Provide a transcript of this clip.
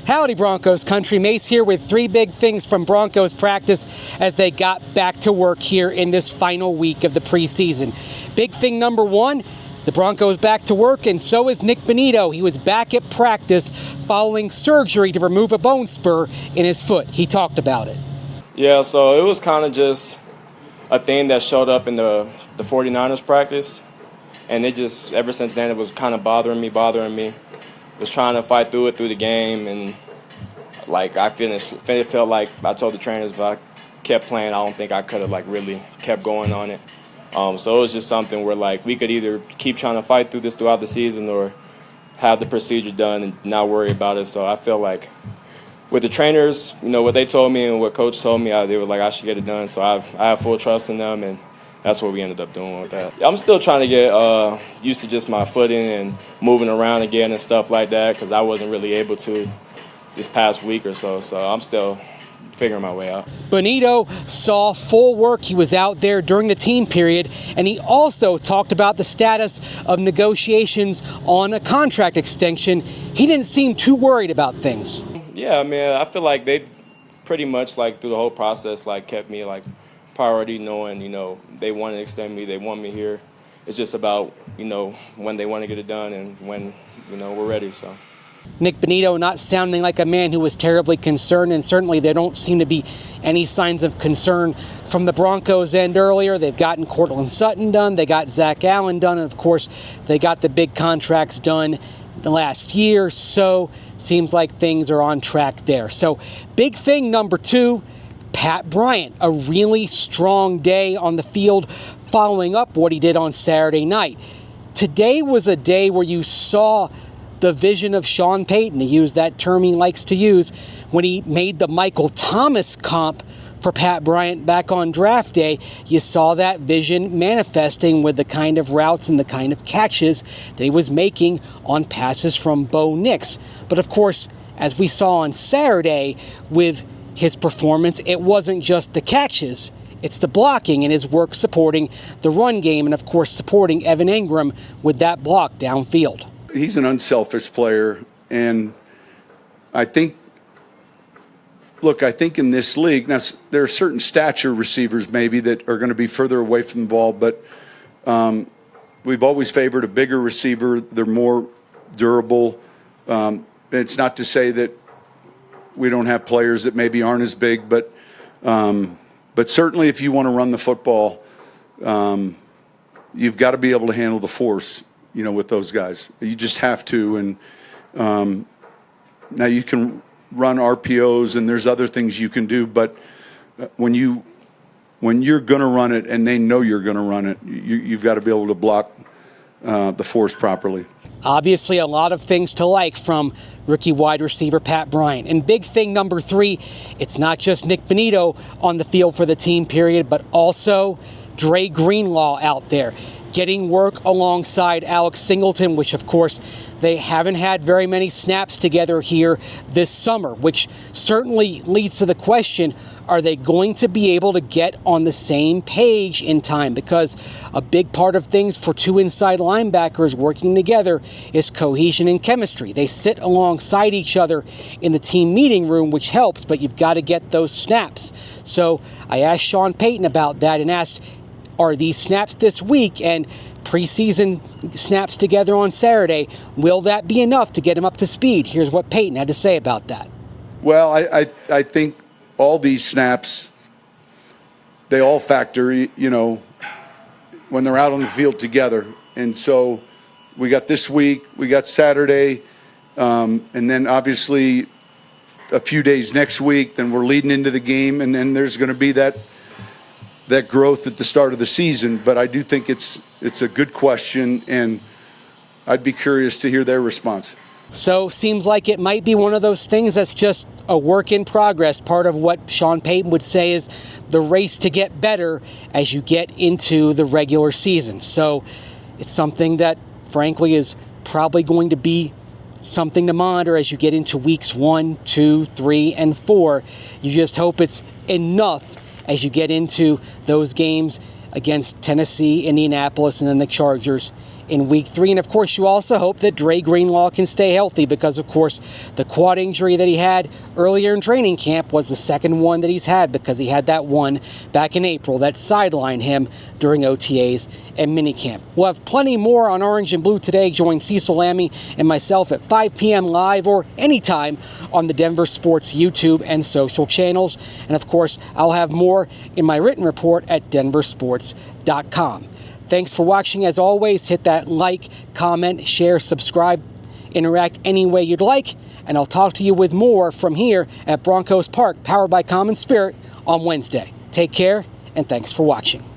Howdy Broncos country, Mace here with three big things from Broncos practice as they got back to work here in this final week of the preseason. Big thing number one, the Broncos back to work, and so is Nik Bonitto. He was back at practice following surgery to remove a bone spur in his foot. He talked about it. Yeah, so it was kind of just a thing that showed up in the 49ers practice, and it just, ever since then, it was kind of bothering me. Was trying to fight through it through the game, and like I felt like I told the trainers if I kept playing, I don't think I could have like really kept going on it. So it was just something where like we could either keep trying to fight through this throughout the season or have the procedure done and not worry about it. So I feel like with the trainers, you know, what they told me and what coach told me, they were like I should get it done. So I have full trust in them, and that's what we ended up doing with that. I'm still trying to get used to just my footing and moving around again and stuff like that because I wasn't really able to this past week or so. So I'm still figuring my way out. Bonito saw full work. He was out there during the team period, and he also talked about the status of negotiations on a contract extension. He didn't seem too worried about things. Yeah, I mean, I feel like they've pretty much like through the whole process like kept me like priority, knowing, you know, they want to extend me, they want me here. It's just about, you know, when they want to get it done and when, you know, we're ready. So Nik Bonitto not sounding like a man who was terribly concerned, and certainly there don't seem to be any signs of concern from the Broncos end earlier. They've gotten Courtland Sutton done, they got Zach Allen done, and of course they got the big contracts done the last year, so seems like things are on track there. So big thing number two, Pat Bryant, a really strong day on the field following up what he did on Saturday night. Today was a day where you saw the vision of Sean Payton, to use that term he likes to use, when he made the Michael Thomas comp for Pat Bryant back on draft day. You saw that vision manifesting with the kind of routes and the kind of catches that he was making on passes from Bo Nix. But of course, as we saw on Saturday with his performance, it wasn't just the catches, it's the blocking and his work supporting the run game and, of course, supporting Evan Ingram with that block downfield. He's an unselfish player, and I think in this league, now there are certain stature receivers maybe that are going to be further away from the ball, but we've always favored a bigger receiver. They're more durable. It's not to say that we don't have players that maybe aren't as big, but certainly if you want to run the football, you've got to be able to handle the force, you know, with those guys. You just have to. And now you can run RPOs and there's other things you can do, but when you're going to run it and they know you're going to run it, you've got to be able to block the force properly. Obviously, a lot of things to like from rookie wide receiver Pat Bryant. And big thing number three, it's not just Nik Bonitto on the field for the team period, but also Dre Greenlaw out there getting work alongside Alex Singleton, which of course they haven't had very many snaps together here this summer, which certainly leads to the question, are they going to be able to get on the same page in time? Because a big part of things for two inside linebackers working together is cohesion and chemistry. They sit alongside each other in the team meeting room, which helps, but you've got to get those snaps. So I asked Sean Payton about that and asked, are these snaps this week and preseason snaps together on Saturday, will that be enough to get him up to speed? Here's what Payton had to say about that. Well, I think all these snaps, they all factor, you know, when they're out on the field together. And so we got this week, we got Saturday, and then obviously a few days next week, then we're leading into the game, and then there's going to be that growth at the start of the season. But I do think it's a good question, and I'd be curious to hear their response. So seems like it might be one of those things that's just a work in progress. Part of what Sean Payton would say is the race to get better as you get into the regular season. So it's something that, frankly, is probably going to be something to monitor as you get into weeks 1, 2, 3, and 4. You just hope it's enough as you get into those games against Tennessee, Indianapolis, and then the Chargers in Week 3. And, of course, you also hope that Dre Greenlaw can stay healthy because, of course, the quad injury that he had earlier in training camp was the second one that he's had because he had that one back in April that sidelined him during OTAs and minicamp. We'll have plenty more on Orange and Blue today. Join Cecil Lammy and myself at 5 p.m. live or anytime on the Denver Sports YouTube and social channels. And, of course, I'll have more in my written report at denversports.com. Thanks for watching. As always, hit that like, comment, share, subscribe, interact any way you'd like, and I'll talk to you with more from here at Broncos Park, powered by Common Spirit, on Wednesday. Take care, and thanks for watching.